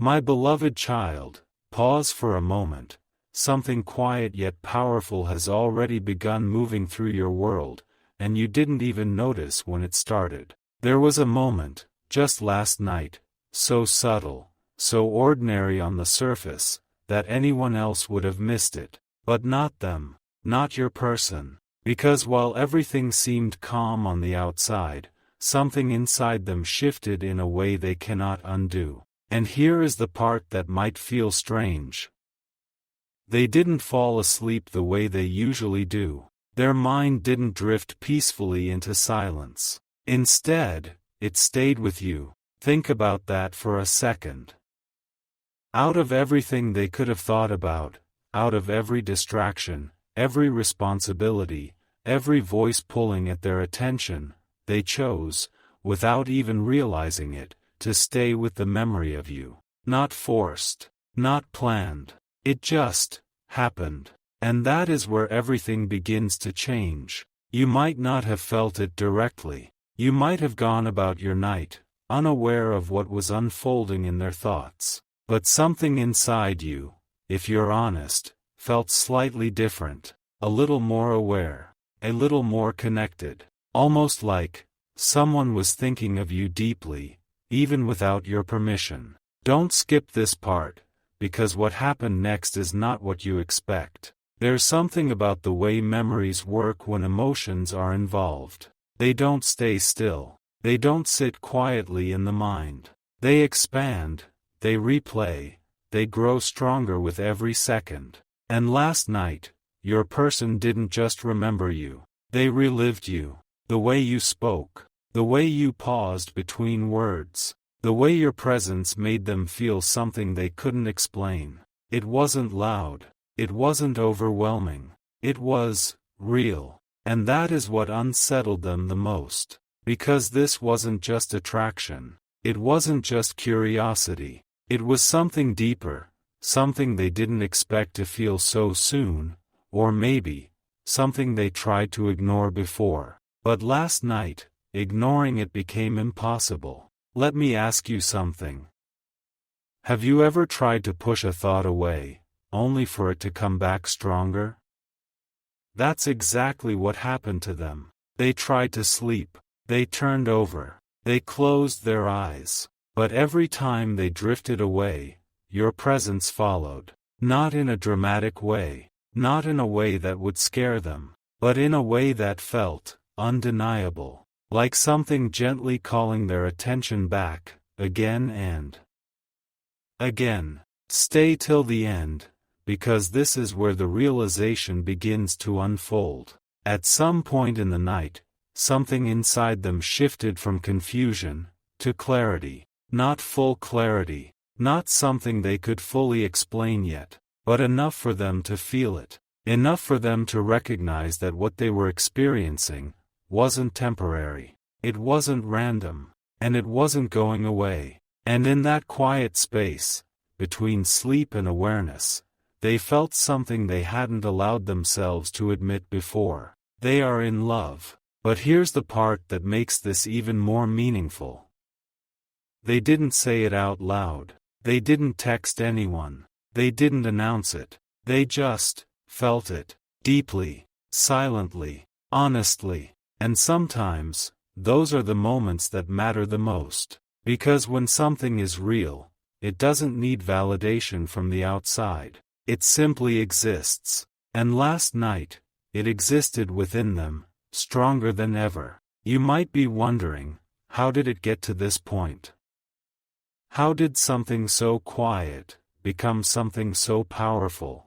My beloved child, pause for a moment. Something quiet yet powerful has already begun moving through your world, and you didn't even notice when it started. There was a moment, just last night, so subtle, so ordinary on the surface, that anyone else would have missed it. But not them, not your person. Because while everything seemed calm on the outside, something inside them shifted in a way they cannot undo. And here is the part that might feel strange. They didn't fall asleep the way they usually do. Their mind didn't drift peacefully into silence. Instead, it stayed with you. Think about that for a second. Out of everything they could have thought about, out of every distraction, every responsibility, every voice pulling at their attention, they chose, without even realizing it, to stay with the memory of you. Not forced, not planned. It just happened. And that is where everything begins to change. You might not have felt it directly. You might have gone about your night, unaware of what was unfolding in their thoughts. But something inside you, if you're honest, felt slightly different, a little more aware, a little more connected. Almost like someone was thinking of you deeply, even without your permission. Don't skip this part, because what happened next is not what you expect. There's something about the way memories work when emotions are involved. They don't stay still. They don't sit quietly in the mind. They expand, they replay, they grow stronger with every second. And last night, your person didn't just remember you. They relived you. The way you spoke, the way you paused between words, the way your presence made them feel something they couldn't explain. It wasn't loud. It wasn't overwhelming. It was real. And that is what unsettled them the most. Because this wasn't just attraction. It wasn't just curiosity. It was something deeper, something they didn't expect to feel so soon, or maybe, something they tried to ignore before. But last night, ignoring it became impossible. Let me ask you something. Have you ever tried to push a thought away, only for it to come back stronger? That's exactly what happened to them. They tried to sleep. They turned over. They closed their eyes. But every time they drifted away, your presence followed. Not in a dramatic way. Not in a way that would scare them. But in a way that felt undeniable. Like something gently calling their attention back, again and again. Stay till the end, because this is where the realization begins to unfold. At some point in the night, something inside them shifted from confusion to clarity. Not full clarity, not something they could fully explain yet, but enough for them to feel it. Enough for them to recognize that what they were experiencing wasn't temporary. It wasn't random. And it wasn't going away. And in that quiet space, between sleep and awareness, they felt something they hadn't allowed themselves to admit before. They are in love. But here's the part that makes this even more meaningful. They didn't say it out loud. They didn't text anyone. They didn't announce it. They just felt it. Deeply. Silently. Honestly. And sometimes, those are the moments that matter the most. Because when something is real, it doesn't need validation from the outside. It simply exists. And last night, it existed within them, stronger than ever. You might be wondering, how did it get to this point? How did something so quiet become something so powerful?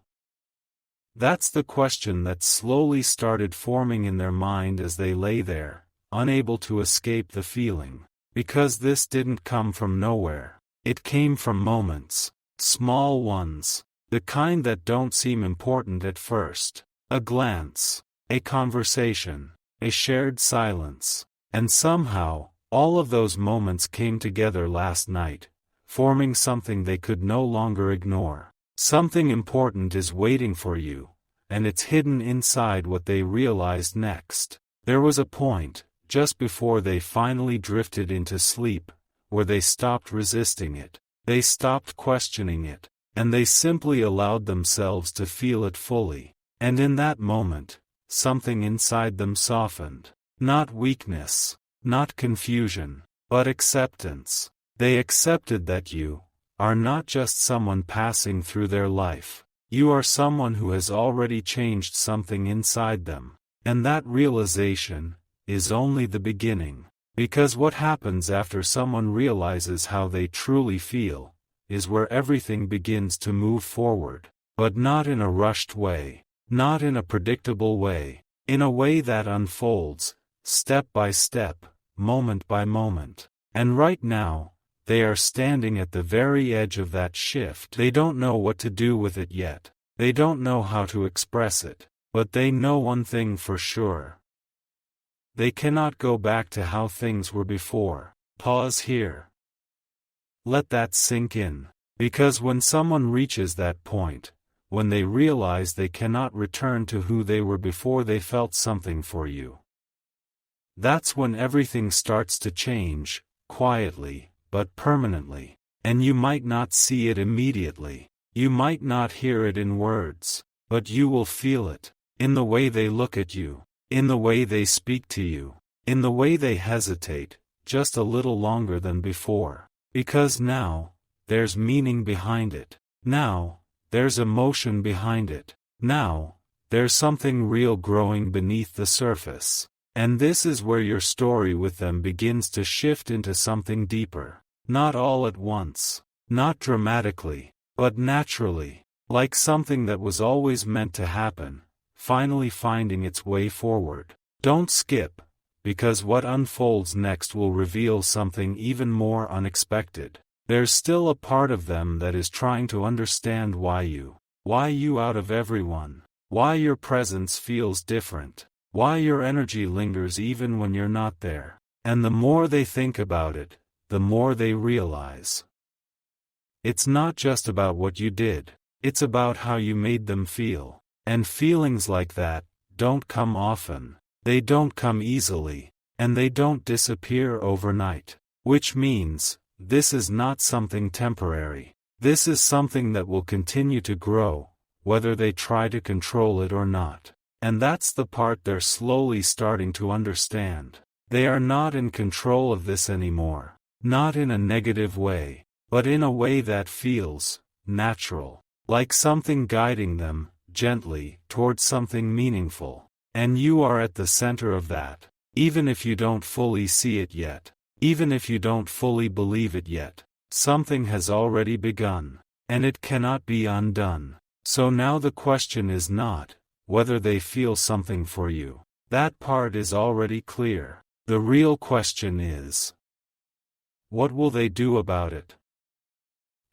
That's the question that slowly started forming in their mind as they lay there, unable to escape the feeling. Because this didn't come from nowhere. It came from moments. Small ones. The kind that don't seem important at first. A glance. A conversation. A shared silence. And somehow, all of those moments came together last night, forming something they could no longer ignore. Something important is waiting for you, and it's hidden inside what they realized next. There was a point, just before they finally drifted into sleep, where they stopped resisting it. They stopped questioning it, and they simply allowed themselves to feel it fully. And in that moment, something inside them softened. Not weakness, not confusion, but acceptance. They accepted that you are not just someone passing through their life. You are someone who has already changed something inside them. And that realization is only the beginning. Because what happens after someone realizes how they truly feel is where everything begins to move forward. But not in a rushed way, not in a predictable way, in a way that unfolds, step by step, moment by moment. And right now, they are standing at the very edge of that shift. They don't know what to do with it yet. They don't know how to express it. But they know one thing for sure. They cannot go back to how things were before. Pause here. Let that sink in. Because when someone reaches that point, when they realize they cannot return to who they were before they felt something for you, that's when everything starts to change, quietly, but permanently. And you might not see it immediately. You might not hear it in words, but you will feel it, in the way they look at you, in the way they speak to you, in the way they hesitate, just a little longer than before. Because now, there's meaning behind it. Now, there's emotion behind it. Now, there's something real growing beneath the surface. And this is where your story with them begins to shift into something deeper. Not all at once, not dramatically, but naturally, like something that was always meant to happen, finally finding its way forward. Don't skip, because what unfolds next will reveal something even more unexpected. There's still a part of them that is trying to understand why you out of everyone, why your presence feels different, why your energy lingers even when you're not there. And the more they think about it, the more they realize. It's not just about what you did, it's about how you made them feel. And feelings like that don't come often, they don't come easily, and they don't disappear overnight. Which means, this is not something temporary. This is something that will continue to grow, whether they try to control it or not. And that's the part they're slowly starting to understand. They are not in control of this anymore. Not in a negative way, but in a way that feels natural. Like something guiding them, gently, towards something meaningful. And you are at the center of that. Even if you don't fully see it yet. Even if you don't fully believe it yet. Something has already begun. And it cannot be undone. So now the question is not whether they feel something for you. That part is already clear. The real question is, what will they do about it?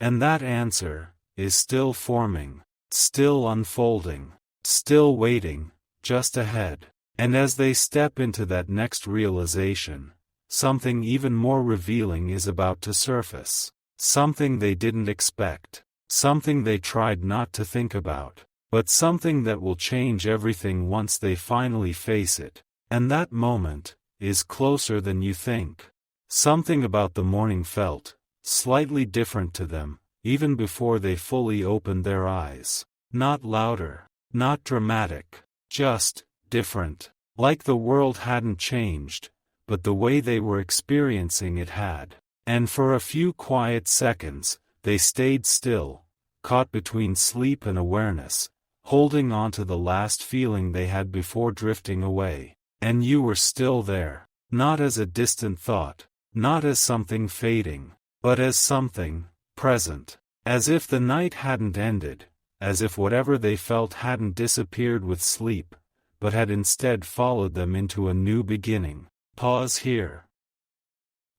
And that answer is still forming, still unfolding, still waiting, just ahead. And as they step into that next realization, something even more revealing is about to surface. Something they didn't expect. Something they tried not to think about. But something that will change everything once they finally face it. And that moment is closer than you think. Something about the morning felt slightly different to them, even before they fully opened their eyes. Not louder, not dramatic, just different. Like the world hadn't changed, but the way they were experiencing it had. And for a few quiet seconds, they stayed still, caught between sleep and awareness, holding on to the last feeling they had before drifting away. And you were still there, not as a distant thought, not as something fading, but as something present. As if the night hadn't ended, as if whatever they felt hadn't disappeared with sleep, but had instead followed them into a new beginning. Pause here.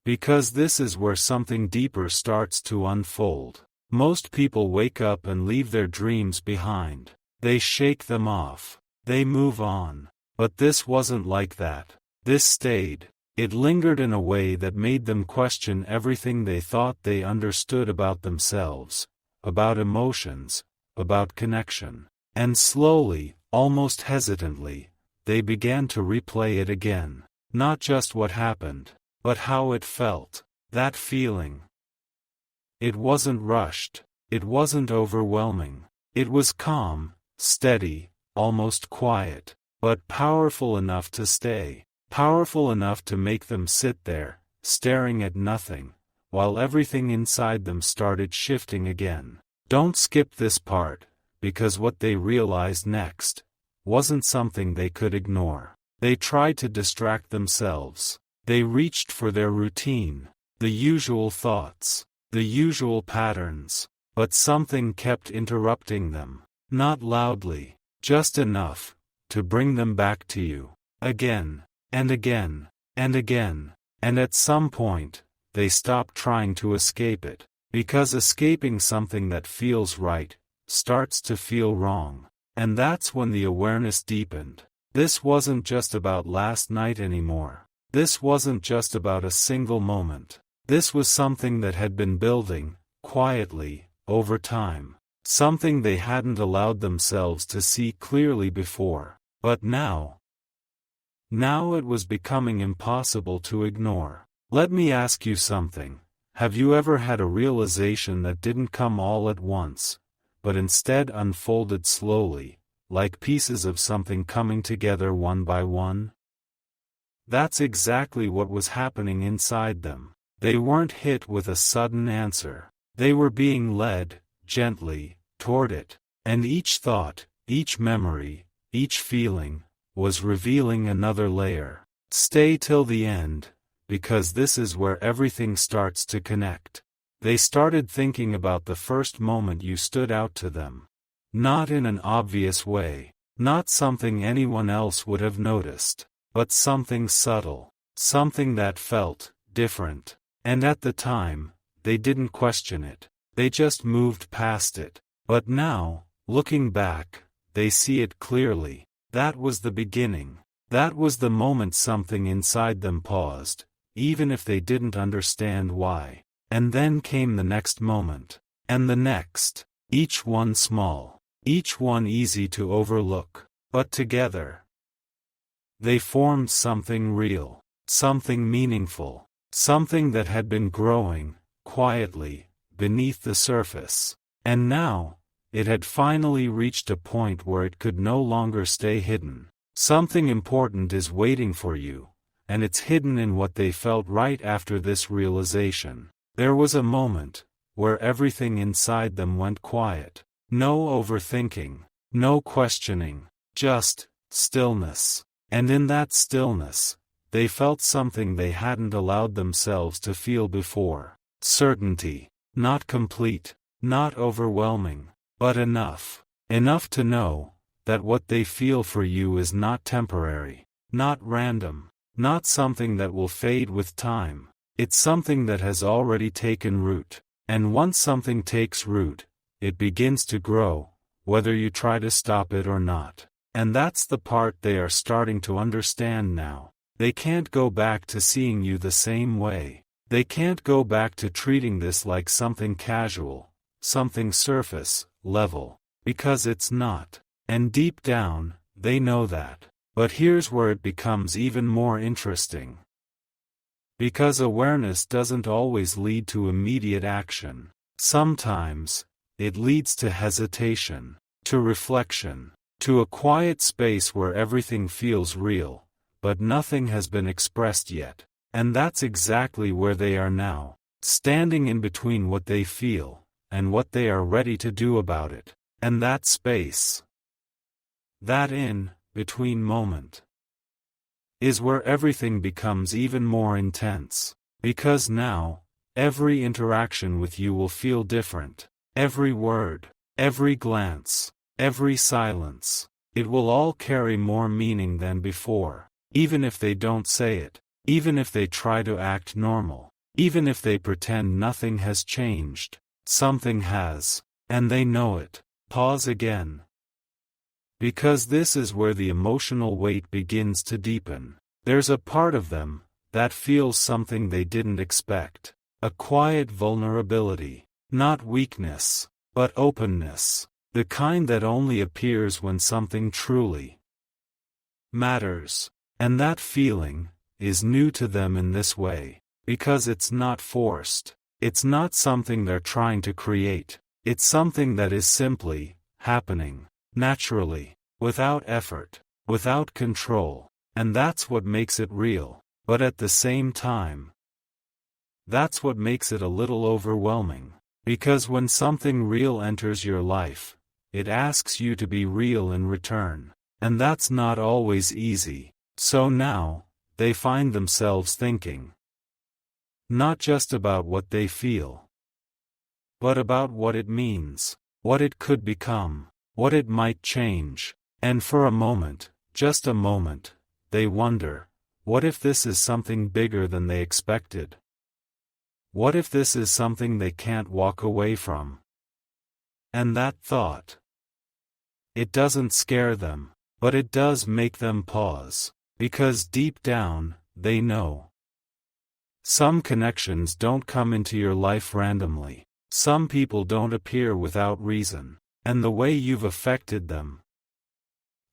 Because this is where something deeper starts to unfold. Most people wake up and leave their dreams behind. They shake them off. They move on. But this wasn't like that. This stayed. It lingered in a way that made them question everything they thought they understood about themselves, about emotions, about connection. And slowly, almost hesitantly, they began to replay it again. Not just what happened, but how it felt. That feeling. It wasn't rushed. It wasn't overwhelming. It was calm, steady, almost quiet, but powerful enough to stay, powerful enough to make them sit there, staring at nothing, while everything inside them started shifting again. Don't skip this part, because what they realized next wasn't something they could ignore. They tried to distract themselves. They reached for their routine, the usual thoughts, the usual patterns, but something kept interrupting them. Not loudly, just enough to bring them back to you. Again, and again, and again, and at some point, they stopped trying to escape it, because escaping something that feels right starts to feel wrong. And that's when the awareness deepened. This wasn't just about last night anymore. This wasn't just about a single moment. This was something that had been building, quietly, over time. Something they hadn't allowed themselves to see clearly before. But now it was becoming impossible to ignore. Let me ask you something. Have you ever had a realization that didn't come all at once, but instead unfolded slowly, like pieces of something coming together one by one? That's exactly what was happening inside them. They weren't hit with a sudden answer. They were being led, gently, toward it. And each thought, each memory, each feeling, was revealing another layer. Stay till the end, because this is where everything starts to connect. They started thinking about the first moment you stood out to them. Not in an obvious way, not something anyone else would have noticed, but something subtle, something that felt different. And at the time, they didn't question it. They just moved past it. But now, looking back, they see it clearly. That was the beginning. That was the moment something inside them paused, even if they didn't understand why. And then came the next moment. And the next. Each one small. Each one easy to overlook. But together, they formed something real. Something meaningful. Something that had been growing, quietly, beneath the surface. And now, it had finally reached a point where it could no longer stay hidden. Something important is waiting for you, and it's hidden in what they felt right after this realization. There was a moment where everything inside them went quiet. No overthinking, no questioning, just stillness. And in that stillness, they felt something they hadn't allowed themselves to feel before. Certainty. Not complete, not overwhelming, but enough. Enough to know that what they feel for you is not temporary, not random, not something that will fade with time. It's something that has already taken root. And once something takes root, it begins to grow, whether you try to stop it or not. And that's the part they are starting to understand now. They can't go back to seeing you the same way. They can't go back to treating this like something casual, something surface level, because it's not. And deep down, they know that. But here's where it becomes even more interesting. Because awareness doesn't always lead to immediate action. Sometimes, it leads to hesitation, to reflection, to a quiet space where everything feels real, but nothing has been expressed yet. And that's exactly where they are now, standing in between what they feel, and what they are ready to do about it. And that space, that in-between moment, is where everything becomes even more intense. Because now, every interaction with you will feel different. Every word, every glance, every silence, it will all carry more meaning than before. Even if they don't say it. Even if they try to act normal. Even if they pretend nothing has changed. Something has. And they know it. Pause again. Because this is where the emotional weight begins to deepen. There's a part of them that feels something they didn't expect. A quiet vulnerability. Not weakness, but openness. The kind that only appears when something truly matters. And that feeling is new to them in this way, because it's not forced. It's not something they're trying to create. It's something that is simply happening, naturally, without effort, without control. And that's what makes it real. But at the same time, that's what makes it a little overwhelming. Because when something real enters your life, it asks you to be real in return. And that's not always easy. So now, they find themselves thinking not just about what they feel, but about what it means, what it could become, what it might change. And for a moment, just a moment, they wonder, what if this is something bigger than they expected? What if this is something they can't walk away from? And that thought, it doesn't scare them, but it does make them pause, because deep down, they know. Some connections don't come into your life randomly. Some people don't appear without reason. And the way you've affected them,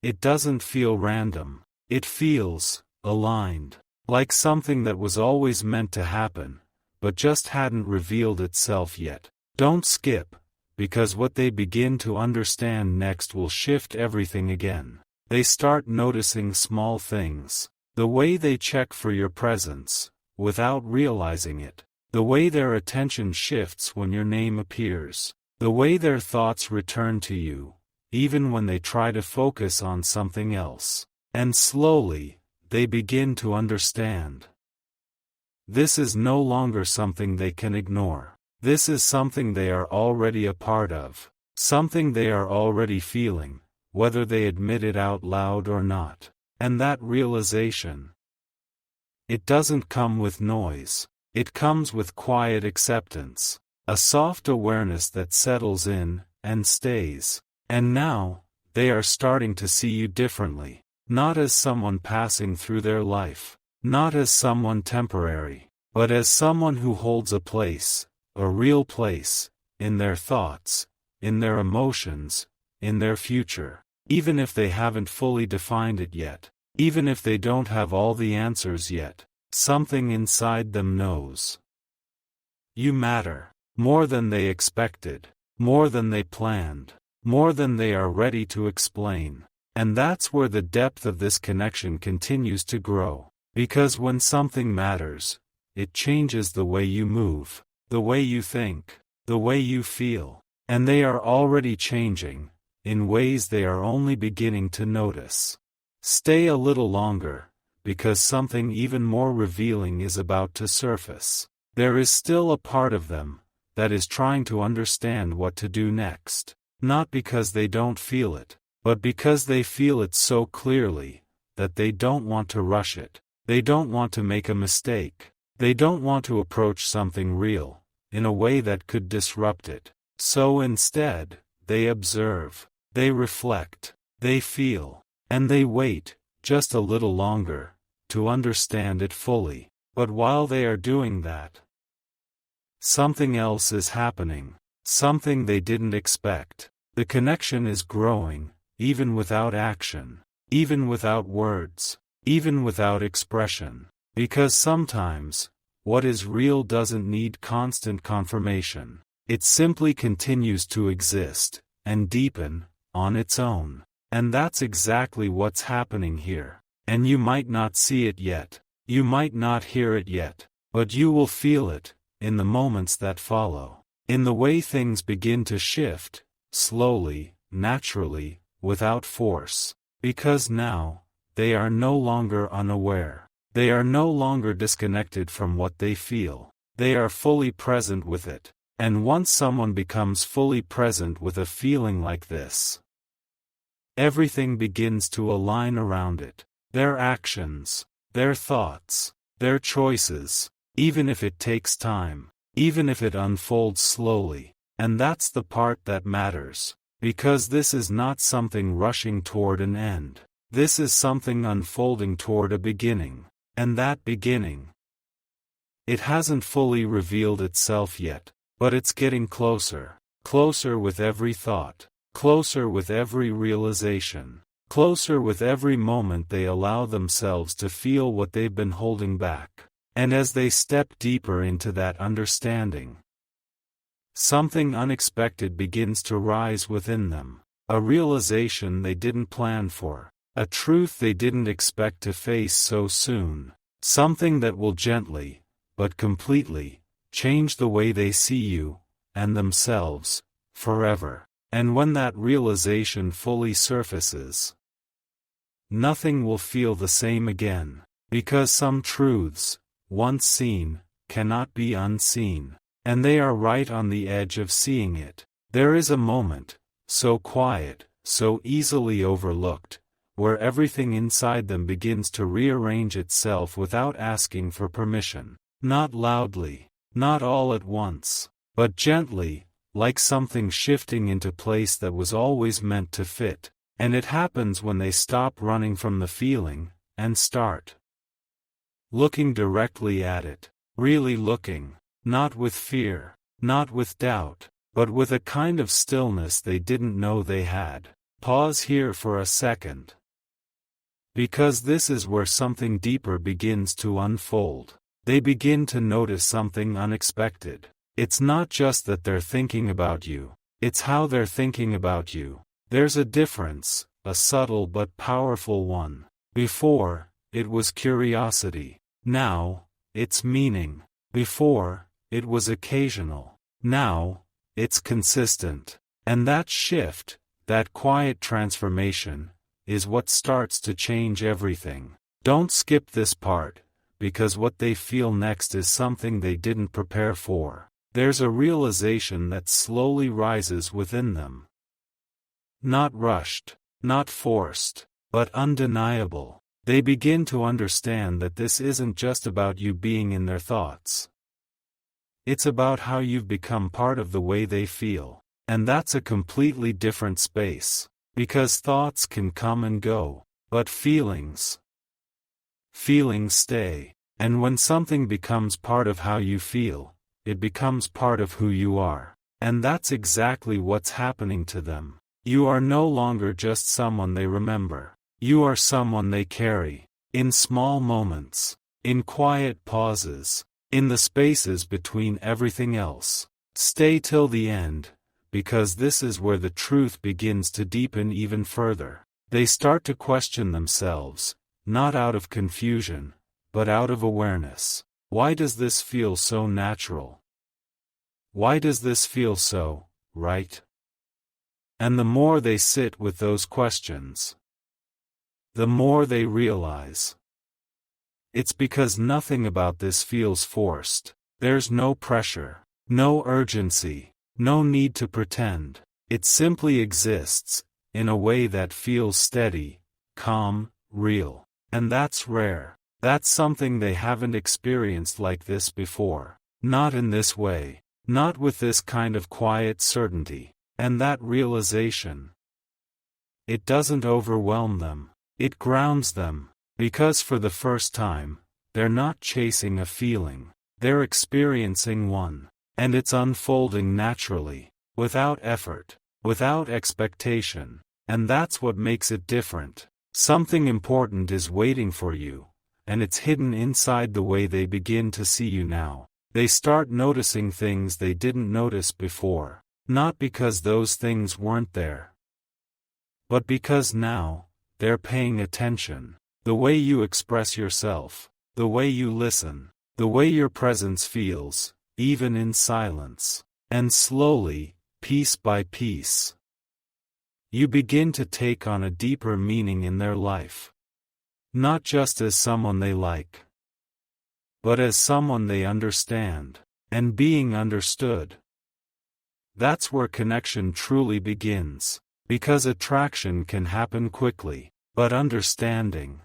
it doesn't feel random. It feels aligned. Like something that was always meant to happen, but just hadn't revealed itself yet. Don't skip, because what they begin to understand next will shift everything again. They start noticing small things. The way they check for your presence, without realizing it. The way their attention shifts when your name appears. The way their thoughts return to you, even when they try to focus on something else. And slowly, they begin to understand. This is no longer something they can ignore. This is something they are already a part of. Something they are already feeling, whether they admit it out loud or not. And that realization, it doesn't come with noise. It comes with quiet acceptance. A soft awareness that settles in, and stays. And now, they are starting to see you differently. Not as someone passing through their life. Not as someone temporary. But as someone who holds a place, a real place, in their thoughts, in their emotions, in their future. Even if they haven't fully defined it yet. Even if they don't have all the answers yet. Something inside them knows. You matter. More than they expected, more than they planned, more than they are ready to explain. And that's where the depth of this connection continues to grow. Because when something matters, it changes the way you move, the way you think, the way you feel. And they are already changing, in ways they are only beginning to notice. Stay a little longer, because something even more revealing is about to surface. There is still a part of them that is trying to understand what to do next. Not because they don't feel it, but because they feel it so clearly, that they don't want to rush it. They don't want to make a mistake. They don't want to approach something real, in a way that could disrupt it. So instead, they observe, they reflect, they feel, and they wait, just a little longer, to understand it fully. But while they are doing that, something else is happening, something they didn't expect. The connection is growing, even without action, even without words, even without expression. Because sometimes, what is real doesn't need constant confirmation. It simply continues to exist, and deepen, on its own. And that's exactly what's happening here. And you might not see it yet, you might not hear it yet, but you will feel it, in the moments that follow. In the way things begin to shift, slowly, naturally, without force. Because now, they are no longer unaware. They are no longer disconnected from what they feel. They are fully present with it. And once someone becomes fully present with a feeling like this, everything begins to align around it. Their actions, their thoughts, their choices, even if it takes time, even if it unfolds slowly. And that's the part that matters. Because this is not something rushing toward an end. This is something unfolding toward a beginning. And that beginning, it hasn't fully revealed itself yet, but it's getting closer. Closer with every thought. Closer with every realization. Closer with every moment they allow themselves to feel what they've been holding back. And as they step deeper into that understanding, something unexpected begins to rise within them. A realization they didn't plan for. A truth they didn't expect to face so soon. Something that will gently, but completely, change the way they see you, and themselves, forever. And when that realization fully surfaces, nothing will feel the same again. Because some truths, once seen, cannot be unseen. And they are right on the edge of seeing it. There is a moment, so quiet, so easily overlooked, where everything inside them begins to rearrange itself without asking for permission. Not loudly, not all at once, but gently, like something shifting into place that was always meant to fit. And it happens when they stop running from the feeling, and start looking directly at it. Really looking, not with fear, not with doubt, but with a kind of stillness they didn't know they had. Pause here for a second. Because this is where something deeper begins to unfold. They begin to notice something unexpected. It's not just that they're thinking about you, it's how they're thinking about you. There's a difference, a subtle but powerful one. Before, it was curiosity. Now, it's meaning. Before, it was occasional. Now, it's consistent. And that shift, that quiet transformation, is what starts to change everything. Don't skip this part, because what they feel next is something they didn't prepare for. There's a realization that slowly rises within them. Not rushed, not forced, but undeniable. They begin to understand that this isn't just about you being in their thoughts. It's about how you've become part of the way they feel. And that's a completely different space. Because thoughts can come and go, but feelings stay. And when something becomes part of how you feel, it becomes part of who you are. And that's exactly what's happening to them. You are no longer just someone they remember. You are someone they carry. In small moments. In quiet pauses. In the spaces between everything else. Stay till the end, because this is where the truth begins to deepen even further. They start to question themselves, not out of confusion, but out of awareness. Why does this feel so natural? Why does this feel so right? And the more they sit with those questions, the more they realize. It's because nothing about this feels forced. There's no pressure, no urgency, no need to pretend. It simply exists, in a way that feels steady, calm, real. And that's rare. That's something they haven't experienced like this before. Not in this way. Not with this kind of quiet certainty. And that realization, it doesn't overwhelm them. It grounds them. Because for the first time, they're not chasing a feeling. They're experiencing one. And it's unfolding naturally, without effort, without expectation. And that's what makes it different. Something important is waiting for you, and it's hidden inside the way they begin to see you now. They start noticing things they didn't notice before, not because those things weren't there, but because now, they're paying attention. The way you express yourself, the way you listen, the way your presence feels, even in silence. And slowly, piece by piece, you begin to take on a deeper meaning in their life. Not just as someone they like, but as someone they understand. And being understood, that's where connection truly begins. Because attraction can happen quickly, but understanding,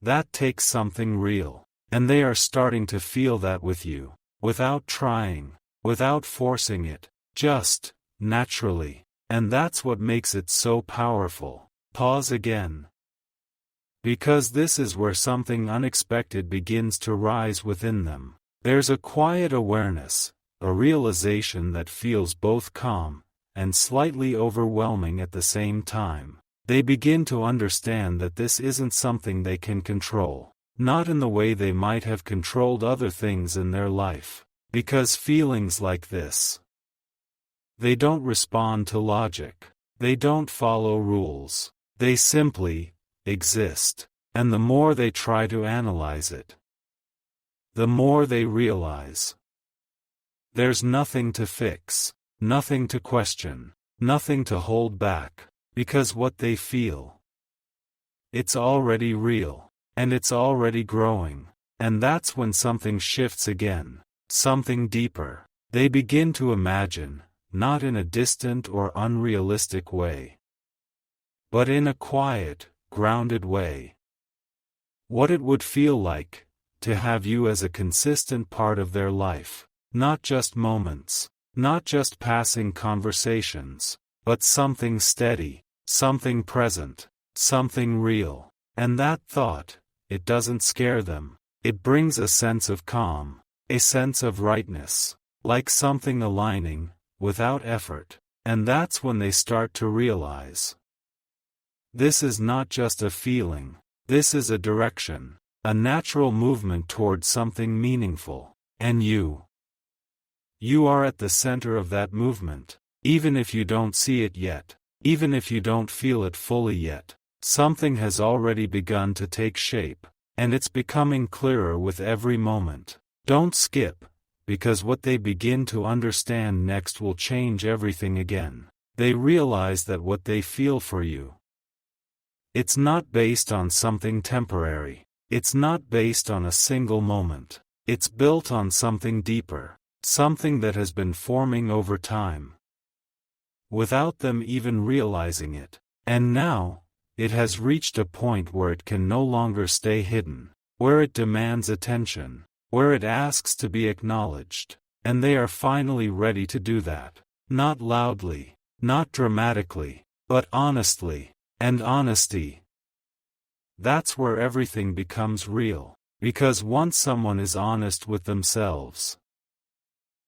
that takes something real. And they are starting to feel that with you. Without trying, without forcing it, just, naturally. And that's what makes it so powerful. Pause again. Because this is where something unexpected begins to rise within them. There's a quiet awareness, a realization that feels both calm and slightly overwhelming at the same time. They begin to understand that this isn't something they can control. not in the way they might have controlled other things in their life. Because feelings like this, they don't respond to logic. They don't follow rules. They simply exist. And the more they try to analyze it, the more they realize there's nothing to fix, nothing to question, nothing to hold back, because what they feel, it's already real, and it's already growing. And that's when something shifts again, something deeper. They begin to imagine, not in a distant or unrealistic way, but in a quiet, grounded way, what it would feel like to have you as a consistent part of their life. Not just moments, not just passing conversations, but something steady, something present, something real. And that thought, it doesn't scare them. It brings a sense of calm, a sense of rightness, like something aligning, without effort. And that's when they start to realize, this is not just a feeling, this is a direction, a natural movement towards something meaningful. And you are at the center of that movement. Even if you don't see it yet, even if you don't feel it fully yet, something has already begun to take shape, and it's becoming clearer with every moment. Don't skip, because what they begin to understand next will change everything again. They realize that what they feel for you, it's not based on something temporary. It's not based on a single moment. It's built on something deeper, something that has been forming over time, without them even realizing it. And now, it has reached a point where it can no longer stay hidden, where it demands attention, where it asks to be acknowledged. And they are finally ready to do that. Not loudly, not dramatically, but honestly. And honesty, that's where everything becomes real. Because once someone is honest with themselves,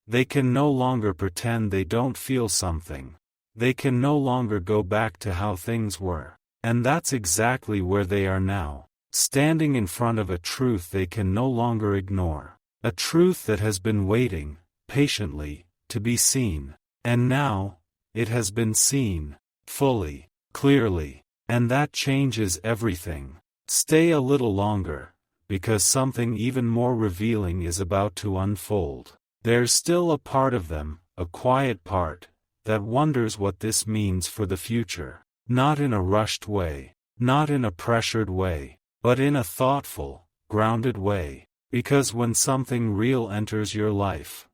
they can no longer pretend they don't feel something. They can no longer go back to how things were. And that's exactly where they are now, standing in front of a truth they can no longer ignore. A truth that has been waiting, patiently, to be seen. And now, it has been seen, fully, clearly. And that changes everything. Stay a little longer, because something even more revealing is about to unfold. There's still a part of them, a quiet part, that wonders what this means for the future. Not in a rushed way, not in a pressured way, but in a thoughtful, grounded way. Because when something real enters your life,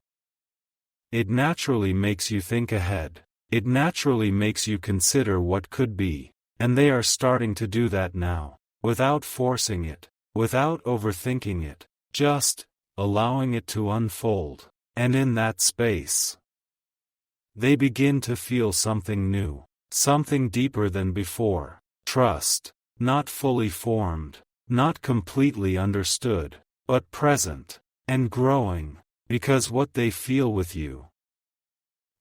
it naturally makes you think ahead. It naturally makes you consider what could be. And they are starting to do that now, without forcing it, without overthinking it, just allowing it to unfold. And in that space, they begin to feel something new, something deeper than before. Trust, not fully formed, not completely understood, but present, and growing, because what they feel with you,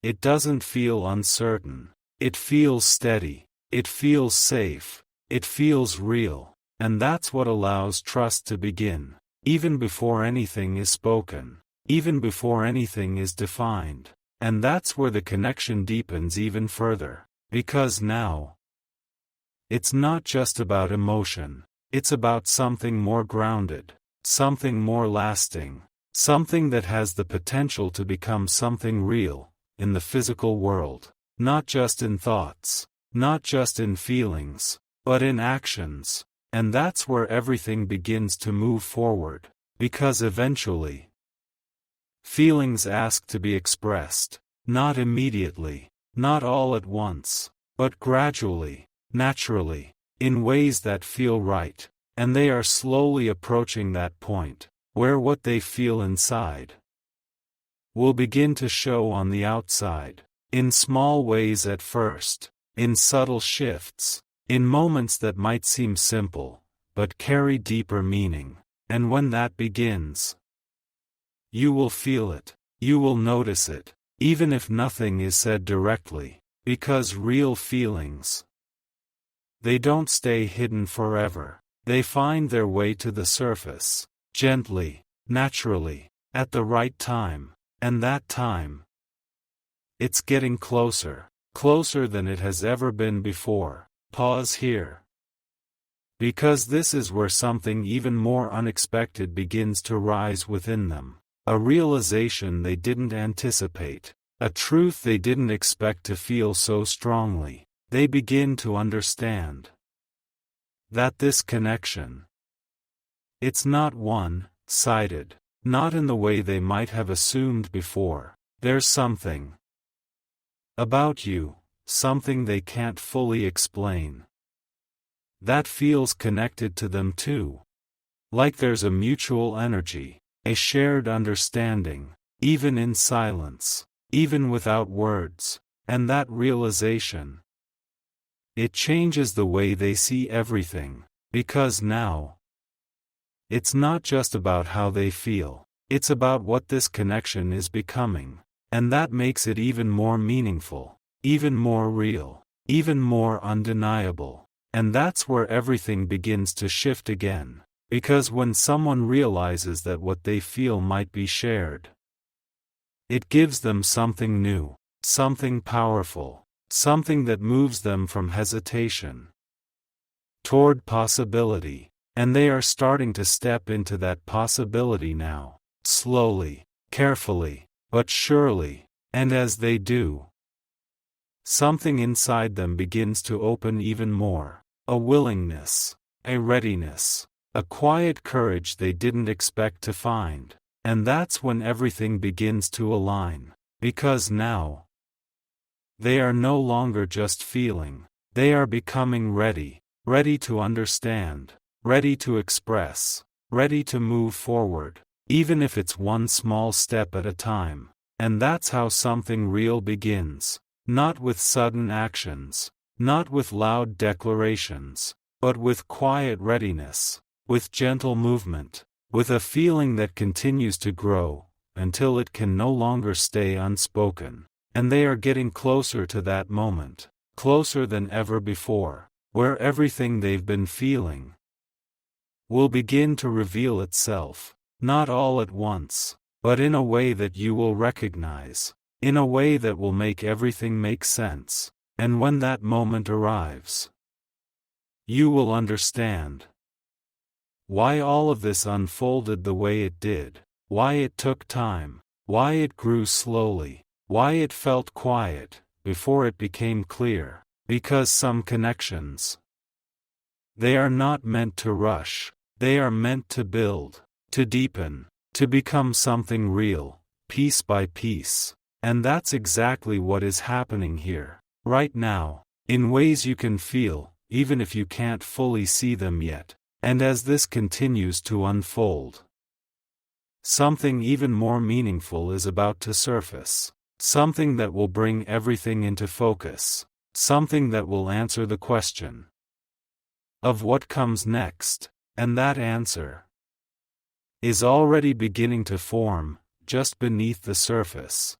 it doesn't feel uncertain, it feels steady. It feels safe, it feels real, and that's what allows trust to begin, even before anything is spoken, even before anything is defined. And that's where the connection deepens even further, because now, it's not just about emotion, it's about something more grounded, something more lasting, something that has the potential to become something real, in the physical world, not just in thoughts. Not just in feelings, but in actions. And that's where everything begins to move forward. Because eventually, feelings ask to be expressed, not immediately, not all at once, but gradually, naturally, in ways that feel right. And they are slowly approaching that point, where what they feel inside will begin to show on the outside, in small ways at first. In subtle shifts, in moments that might seem simple, but carry deeper meaning. And when that begins, you will feel it, you will notice it, even if nothing is said directly, because real feelings, they don't stay hidden forever. They find their way to the surface, gently, naturally, at the right time, and that time, it's getting closer, closer than it has ever been before. Pause here. Because this is where something even more unexpected begins to rise within them. A realization they didn't anticipate. A truth they didn't expect to feel so strongly. They begin to understand that this connection, it's not one-sided, not in the way they might have assumed before. There's something about you, something they can't fully explain, that feels connected to them too. Like there's a mutual energy, a shared understanding, even in silence, even without words, and that realization, it changes the way they see everything, because now, it's not just about how they feel, it's about what this connection is becoming, and that makes it even more meaningful, even more real, even more undeniable. And that's where everything begins to shift again, because when someone realizes that what they feel might be shared, it gives them something new, something powerful, something that moves them from hesitation toward possibility, and they are starting to step into that possibility now, slowly, carefully, but surely, and as they do, something inside them begins to open even more. A willingness, a readiness, a quiet courage they didn't expect to find. And that's when everything begins to align. Because now, they are no longer just feeling, they are becoming ready, ready to understand, ready to express, ready to move forward, even if it's one small step at a time. And that's how something real begins. Not with sudden actions, not with loud declarations, but with quiet readiness, with gentle movement, with a feeling that continues to grow, until it can no longer stay unspoken. And they are getting closer to that moment, closer than ever before, where everything they've been feeling will begin to reveal itself, not all at once, but in a way that you will recognize, in a way that will make everything make sense. And when that moment arrives, you will understand why all of this unfolded the way it did, why it took time, why it grew slowly, why it felt quiet, before it became clear. Because some connections, they are not meant to rush, they are meant to build, to deepen, to become something real, piece by piece. And that's exactly what is happening here. Right now, in ways you can feel, even if you can't fully see them yet. And as this continues to unfold, something even more meaningful is about to surface. Something that will bring everything into focus. Something that will answer the question of what comes next. And that answer is already beginning to form, just beneath the surface.